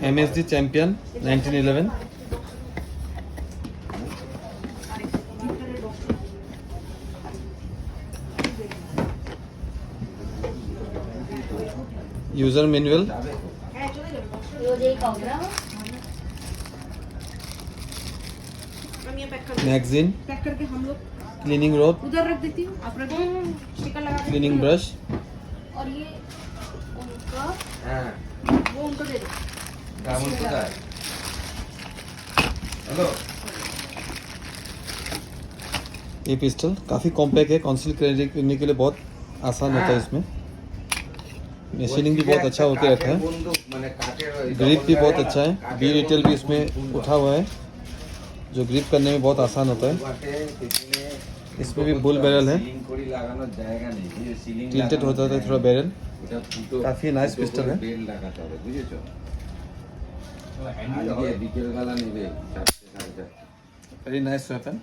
MSD champion 1911 user manual magazine pack करके हम लोग क्लीनिंग रोप उधर रख देती हूँ, आप रख स्टिकर लगा देती क्लीनिंग हूँ। ब्रश और ये उनका হ্যাঁ वो उनको दे दो। কেমন কোথায় হ্যালো ये पिस्टल काफ़ी कॉम्पैक्ट है, कंसील करने के लिए बहुत आसान होता है इसमें। मशीनिंग भी बहुत अच्छा होके रखा है, ग्रिप भी बहुत अच्छा है, बी रिटेल भी इसमें उठा हुआ है जो ग्रिप करने में बहुत आसान होता है। इसमें भी बुल बैरल है, टिल्टेड होता है थोड़ा बैरल, काफ़ी नाइस पिस्टल है। বিকেল বেলা নেবে 4:30 वेरी नाइस वेपन।